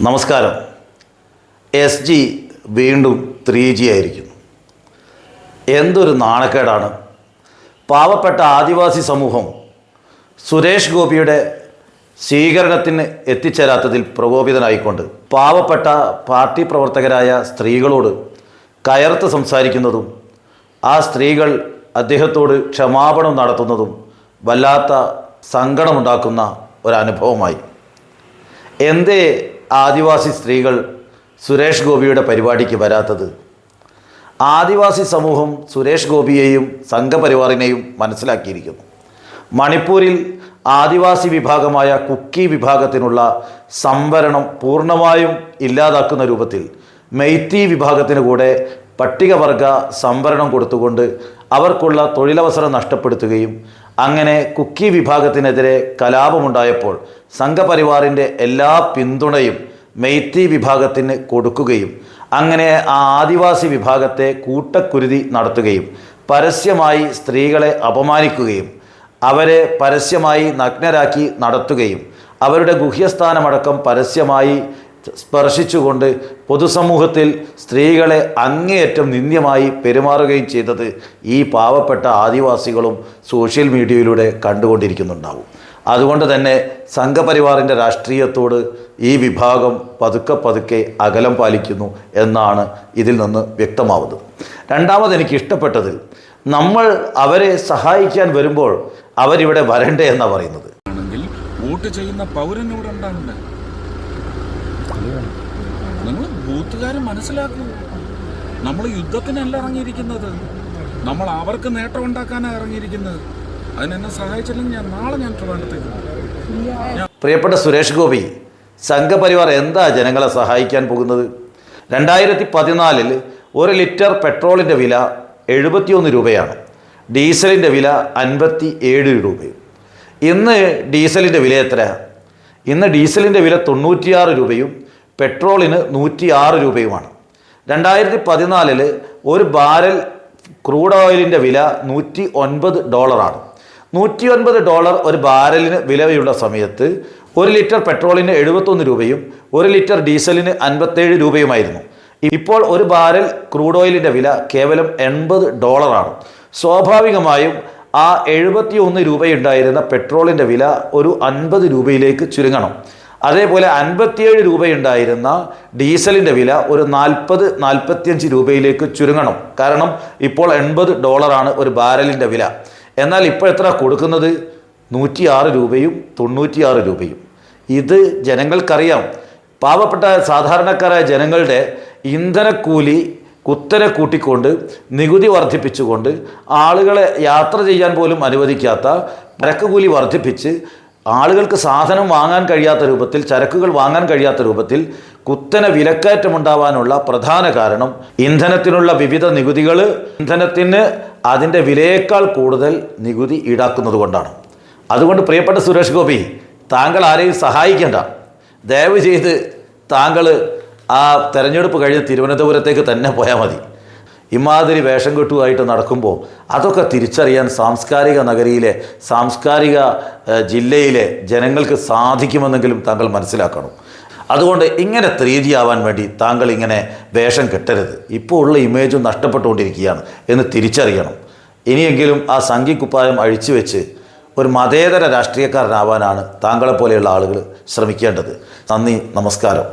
നമസ്കാരം. SG വീണ്ടും 3G ആയിരിക്കുന്നു. എന്തൊരു നാണക്കേടാണ്. പാവപ്പെട്ട ആദിവാസി സമൂഹം സുരേഷ് ഗോപിയുടെ സ്വീകരണത്തിന് എത്തിച്ചേരാത്തതിൽ പ്രകോപിതനായിക്കൊണ്ട് പാവപ്പെട്ട പാർട്ടി പ്രവർത്തകരായ സ്ത്രീകളോട് കയർത്ത് സംസാരിക്കുന്നതും ആ സ്ത്രീകൾ അദ്ദേഹത്തോട് ക്ഷമാപണം നടത്തുന്നതും വല്ലാത്ത സങ്കടമുണ്ടാക്കുന്ന ഒരനുഭവമായി. എന്തേ ആദിവാസി സ്ത്രീകൾ സുരേഷ് ഗോപിയുടെ പരിപാടിക്ക് വരാത്തത്? ആദിവാസി സമൂഹം സുരേഷ് ഗോപിയെയും സംഘപരിവാറിനെയും മനസ്സിലാക്കിയിരിക്കുന്നു. മണിപ്പൂരിൽ ആദിവാസി വിഭാഗമായ കുക്കി വിഭാഗത്തിനുള്ള സംവരണം പൂർണ്ണമായും ഇല്ലാതാക്കുന്ന രൂപത്തിൽ മെയ്തി വിഭാഗത്തിന് കൂടെ പട്ടികവർഗ സംവരണം കൊടുത്തുകൊണ്ട് അവർക്കുള്ള തൊഴിലവസരം നഷ്ടപ്പെടുത്തുകയും അങ്ങനെ കുക്കി വിഭാഗത്തിനെതിരെ കലാപമുണ്ടായപ്പോൾ സംഘപരിവാറിൻ്റെ എല്ലാ പിന്തുണയും മെയ്തി വിഭാഗത്തിന് കൊടുക്കുകയും അങ്ങനെ ആ ആദിവാസി വിഭാഗത്തെ കൂട്ടക്കുരുതി നടത്തുകയും പരസ്യമായി സ്ത്രീകളെ അപമാനിക്കുകയും അവരെ പരസ്യമായി നഗ്നരാക്കി നടത്തുകയും അവരുടെ ഗുഹ്യസ്ഥാനമടക്കം പരസ്യമായി സ്പർശിച്ചുകൊണ്ട് പൊതുസമൂഹത്തിൽ സ്ത്രീകളെ അങ്ങേയറ്റം നിന്ദ്യമായി പെരുമാറുകയും ചെയ്തത് ഈ പാവപ്പെട്ട ആദിവാസികളും സോഷ്യൽ മീഡിയയിലൂടെ കണ്ടുകൊണ്ടിരിക്കുന്നുണ്ടാവും. അതുകൊണ്ട് തന്നെ സംഘപരിവാറിൻ്റെ രാഷ്ട്രീയത്തോട് ഈ വിഭാഗം പതുക്കെ അകലം പാലിക്കുന്നു എന്നാണ് ഇതിൽ നിന്ന് വ്യക്തമാവുന്നത്. രണ്ടാമത് എനിക്ക് ഇഷ്ടപ്പെട്ടത്, നമ്മൾ അവരെ സഹായിക്കാൻ വരുമ്പോൾ അവരിവിടെ വരണ്ടേ എന്നാണ് പറയുന്നത്. വോട്ട് ചെയ്യുന്ന പൗരനോട് നിങ്ങൾ ബൂത്തുകാരെ മനസ്സിലാക്കൂ. നമ്മൾ യുദ്ധത്തിനല്ല ഇറങ്ങിയിരിക്കുന്നത്, നമ്മൾ അവർക്ക് നേട്ടം ഉണ്ടാക്കാനാണ് ഇറങ്ങിയിരിക്കുന്നത്. അതിനെന്നെ സഹായിച്ചില്ലെങ്കിൽ നാളെ ഞാൻ ട്രിവാൻഡ്രത്തേക്ക്. പ്രിയപ്പെട്ട സുരേഷ് ഗോപി, സംഘപരിവാർ എന്താ ജനങ്ങളെ സഹായിക്കാൻ പോകുന്നത്? 2014 1 ലിറ്റർ പെട്രോളിൻ്റെ വില 71 രൂപയാണ്, ഡീസലിൻ്റെ വില 57 രൂപയും. ഇന്ന് ഡീസലിൻ്റെ വില എത്രയാണ്? ഇന്ന് ഡീസലിൻ്റെ വില 96 രൂപയും പെട്രോളിന് 106 രൂപയുമാണ്. 2014 ഒരു ബാരൽ ക്രൂഡ് ഓയിലിൻ്റെ വില $109. $109 ഒരു ബാരലിന് വിലയുള്ള സമയത്ത് 1 ലിറ്റർ പെട്രോളിന് 71 രൂപയും 1 ലിറ്റർ ഡീസലിന് 57 രൂപയുമായിരുന്നു. ഇപ്പോൾ ഒരു ബാരൽ ക്രൂഡ് ഓയിലിൻ്റെ വില കേവലം $80. സ്വാഭാവികമായും ആ 71 രൂപയുണ്ടായിരുന്ന പെട്രോളിൻ്റെ വില ഒരു 50 രൂപയിലേക്ക് ചുരുങ്ങണം. അതേപോലെ 57 രൂപയുണ്ടായിരുന്ന ഡീസലിൻ്റെ വില ഒരു 40-45 രൂപയിലേക്ക് ചുരുങ്ങണം. കാരണം ഇപ്പോൾ $80 ഒരു ബാരലിൻ്റെ വില. എന്നാൽ ഇപ്പോൾ എത്ര കൊടുക്കുന്നത്? 106 രൂപയും 96 രൂപയും. ഇത് ജനങ്ങൾക്കറിയാം. പാവപ്പെട്ട സാധാരണക്കാരായ ജനങ്ങളുടെ ഇന്ധനക്കൂലി കുത്തനെ കൂട്ടിക്കൊണ്ട് നികുതി വർദ്ധിപ്പിച്ചുകൊണ്ട് ആളുകളെ യാത്ര ചെയ്യാൻ പോലും അനുവദിക്കാത്ത ചരക്ക് കൂലി വർദ്ധിപ്പിച്ച് ആളുകൾക്ക് സാധനം വാങ്ങാൻ കഴിയാത്ത രൂപത്തിൽ, ചരക്കുകൾ വാങ്ങാൻ കഴിയാത്ത രൂപത്തിൽ കുത്തനെ വിലക്കയറ്റമുണ്ടാവാനുള്ള പ്രധാന കാരണം ഇന്ധനത്തിനുള്ള വിവിധ നികുതികൾ ഇന്ധനത്തിന് അതിൻ്റെ വിലയേക്കാൾ കൂടുതൽ നികുതി ഈടാക്കുന്നത് കൊണ്ടാണ്. അതുകൊണ്ട് പ്രിയപ്പെട്ട സുരേഷ് ഗോപി, താങ്കൾ ആരെയും സഹായിക്കേണ്ട. ദയവ് ചെയ്ത് താങ്കൾ ആ തെരഞ്ഞെടുപ്പ് കഴിഞ്ഞ് തിരുവനന്തപുരത്തേക്ക് തന്നെ പോയാൽ മതി. ഇമാതിരി വേഷം കെട്ടുമായിട്ട് നടക്കുമ്പോൾ അതൊക്കെ തിരിച്ചറിയാൻ സാംസ്കാരിക നഗരിയിലെ സാംസ്കാരിക ജില്ലയിലെ ജനങ്ങൾക്ക് സാധിക്കുമെന്നെങ്കിലും താങ്കൾ മനസ്സിലാക്കണം. അതുകൊണ്ട് ഇങ്ങനെ 3G ആവാൻ വേണ്ടി താങ്കൾ ഇങ്ങനെ വേഷം കെട്ടരുത്. ഇപ്പോൾ ഉള്ള ഇമേജും നഷ്ടപ്പെട്ടുകൊണ്ടിരിക്കുകയാണ് എന്ന് തിരിച്ചറിയണം. ഇനിയെങ്കിലും ആ സംഘിക്കുപ്പായം അഴിച്ചു വെച്ച് ഒരു മതേതര രാഷ്ട്രീയക്കാരനാവാനാണ് താങ്കളെപ്പോലെയുള്ള ആളുകൾ ശ്രമിക്കേണ്ടത്. നന്ദി, നമസ്കാരം.